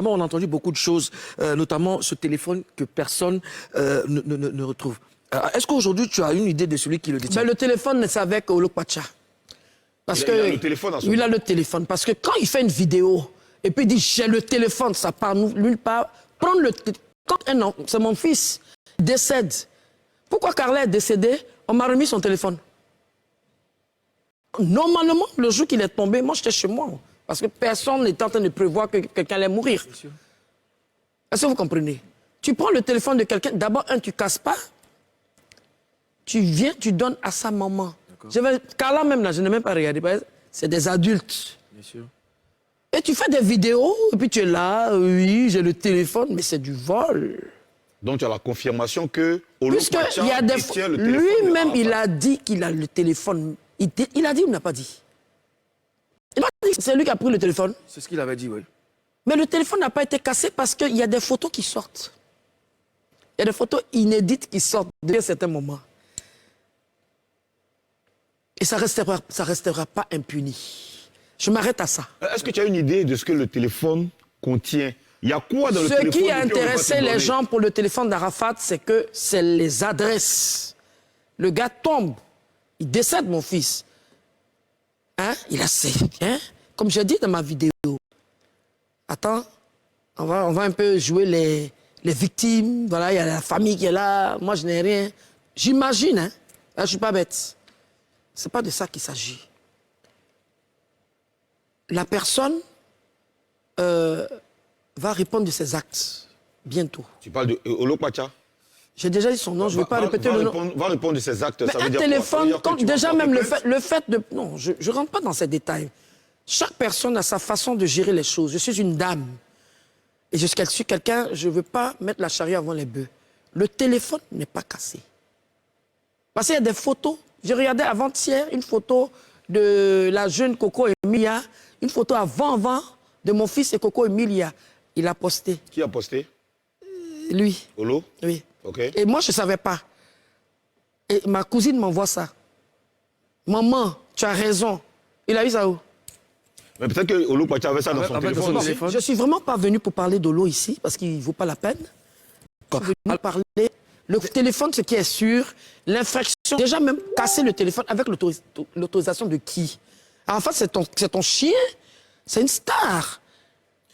on a entendu beaucoup de choses, notamment ce téléphone que personne ne retrouve. Est-ce qu'aujourd'hui, tu as une idée de celui qui le détient? Le téléphone, c'est avec Olokpacha. Parce il a le téléphone en ce il a le téléphone. Parce que quand il fait une vidéo, et puis il dit, j'ai le téléphone, ça part nulle part. Prendre le quand c'est mon fils, il décède. Pourquoi Carla est décédée? On m'a remis son téléphone. Normalement, le jour qu'il est tombé, moi, j'étais chez moi. Parce que personne n'était en train de prévoir que quelqu'un allait mourir. Est-ce que vous comprenez? Tu prends le téléphone de quelqu'un, d'abord, tu ne casses pas. Tu viens, tu donnes à sa maman. Carla même, là, je n'ai même pas regardé. C'est des adultes. Bien sûr. Et tu fais des vidéos, et puis tu es là, oui, j'ai le téléphone, mais c'est du vol. Donc tu as la confirmation que Olokpacha détient le téléphone. Lui-même, il a dit qu'il a le téléphone. Il a dit ou n'a pas dit? Il m'a dit que c'est lui qui a pris le téléphone. C'est ce qu'il avait dit, oui. Mais le téléphone n'a pas été cassé parce qu'il y a des photos qui sortent. Il y a des photos inédites qui sortent depuis un certain moment. Et ça restera pas impuni. Je m'arrête à ça. Est-ce que tu as une idée de ce que le téléphone contient? Il y a quoi dans le téléphone? Ce qui a intéressé les gens pour le téléphone d'Arafat, c'est que c'est les adresses. Le gars tombe, il décède, mon fils. Hein? Il a hein? Comme j'ai dit dans ma vidéo. Attends, on va un peu jouer les victimes. Voilà, il y a la famille qui est là. Moi, je n'ai rien. J'imagine, hein? Là, je ne suis pas bête. Ce n'est pas de ça qu'il s'agit. La personne va répondre de ses actes bientôt. Tu parles de Olokpacha? J'ai déjà dit son nom, je ne vais pas répéter le nom. Va répondre de ses actes, mais ça veut dire téléphone, quoi? quand déjà même le fait de... Non, je ne rentre pas dans ces détails. Chaque personne a sa façon de gérer les choses. Je suis une dame. Et je suis quelqu'un, je ne veux pas mettre la charrue avant les bœufs. Le téléphone n'est pas cassé. Parce qu'il y a des photos. J'ai regardé avant-hier une photo de la jeune Coco Emilia, une photo avant de mon fils et Coco Emilia. Il a posté. Qui a posté? Lui. Olo? Oui. Ok. Et moi, je ne savais pas. Et ma cousine m'envoie ça. Maman, tu as raison. Il a eu ça où? Mais peut-être que Olokpacha avait ça dans son téléphone aussi. Je ne suis vraiment pas venu pour parler d'Olo ici, parce qu'il ne vaut pas la peine. Je suis venu parler. Le téléphone, ce qui est sûr, l'infraction, déjà même casser le téléphone avec l'autorisation de qui? En fait, c'est ton chien, c'est une star.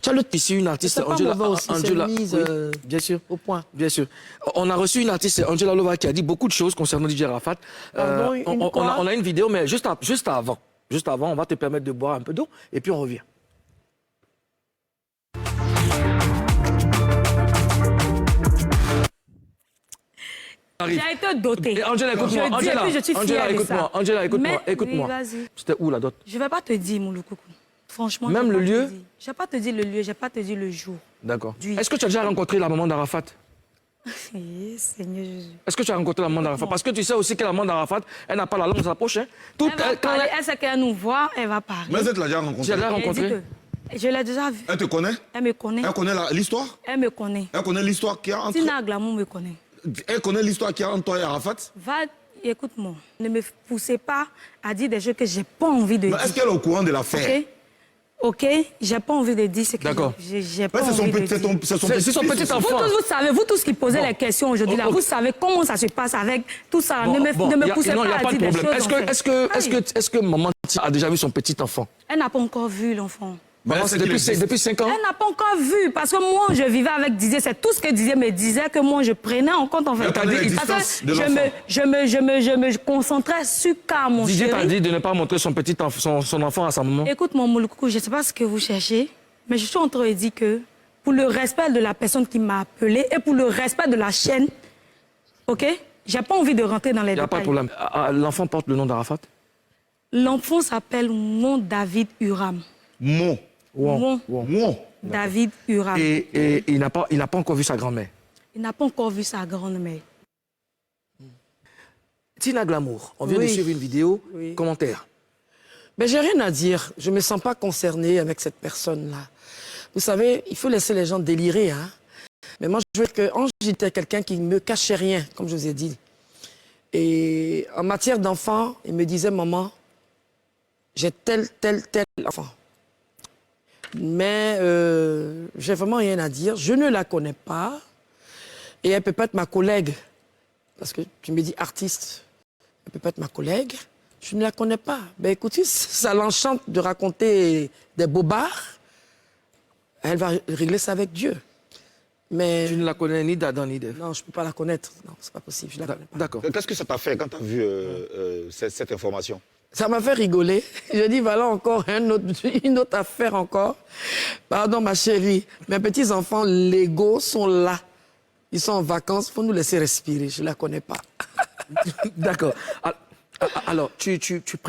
Tu as le... Ici, une artiste, Angela, mise, oui, bien sûr, au point. Bien sûr. On a reçu une artiste, Angela Lova, qui a dit beaucoup de choses concernant DJ Arafat. On a une vidéo, mais juste avant, on va te permettre de boire un peu d'eau, et puis on revient. J'ai été dotée. Angela, écoute-moi. Angela, écoute-moi. Oui, c'était où la dot? Je ne vais pas te dire, mon loup coucou. Franchement. Même le lieu? Je ne vais pas te dire le lieu, je ne vais pas te dire le jour. D'accord. Est-ce que tu as déjà rencontré la maman d'Arafat? Seigneur Jésus. Est-ce que tu as rencontré la maman d'Arafat? Parce que tu sais aussi que la maman d'Arafat, elle n'a pas la langue dans sa poche. Hein. Elle sait qu'elle nous voit, elle va parler. Mais elle l'a déjà rencontrée? Tu l'as déjà rencontrée? Je l'ai déjà vue. Elle te connaît? Elle me connaît. Elle connaît l'histoire? Elle me connaît. Elle connaît l'histoire qu'il y a entre... Tina Glamour me connaît. Elle connaît l'histoire qu'il y a entre toi et Arafat? Va, écoute-moi. Ne me poussez pas à dire des choses que je n'ai pas envie de dire. Est-ce qu'elle est au courant de l'affaire? Ok, j'ai pas envie de dire ce que j'ai pas envie de dire. C'est son petit enfant. Vous savez, vous tous qui posez les questions aujourd'hui, là, vous savez comment ça se passe avec tout ça. Ne me poussez pas à dire des choses. Est-ce que maman a déjà vu son petit enfant? Elle n'a pas encore vu l'enfant. Depuis 5 ans? Elle n'a pas encore vu, parce que moi, je vivais avec Didier. C'est tout ce que Didier me disait que moi, je prenais en compte. En fait. Je me concentrais sur car mon chéri. Didier t'a dit de ne pas montrer son petit enfant, son enfant à sa maman. Écoute, mon Mouloukou, je ne sais pas ce que vous cherchez, mais je suis en train de dire que pour le respect de la personne qui m'a appelé et pour le respect de la chaîne, ok, j'ai pas envie de rentrer dans les détails. Il n'y a pas de problème. L'enfant porte le nom d'Arafat? L'enfant s'appelle Mon David Uram. Mon. David Uram. Et il n'a pas encore vu sa grand-mère? Il n'a pas encore vu sa grand-mère. Tina Glamour, on vient de suivre une vidéo. Commentaire. Mais j'ai rien à dire. Je ne me sens pas concernée avec cette personne-là. Vous savez, il faut laisser les gens délirer. Hein? Mais moi, je veux que Ange était quelqu'un qui ne me cachait rien, comme je vous ai dit. Et en matière d'enfant, il me disait, maman, j'ai tel enfant. Mais j'ai vraiment rien à dire. Je ne la connais pas. Et elle peut pas être ma collègue. Parce que tu me dis artiste. Elle peut pas être ma collègue. Je ne la connais pas. Ben écoutez, ça l'enchante de raconter des bobards. Elle va régler ça avec Dieu. Mais... Tu ne la connais ni d'Adam ni d'Ève. Non, je ne peux pas la connaître. Non, c'est pas possible, je la connais pas. D'accord. Qu'est-ce que ça t'a fait quand tu as vu cette information? Ça m'a fait rigoler. Je dis, voilà encore une autre affaire encore. Pardon, ma chérie. Mes petits-enfants légaux sont là. Ils sont en vacances. Il faut nous laisser respirer. Je ne la connais pas. D'accord. Alors, tu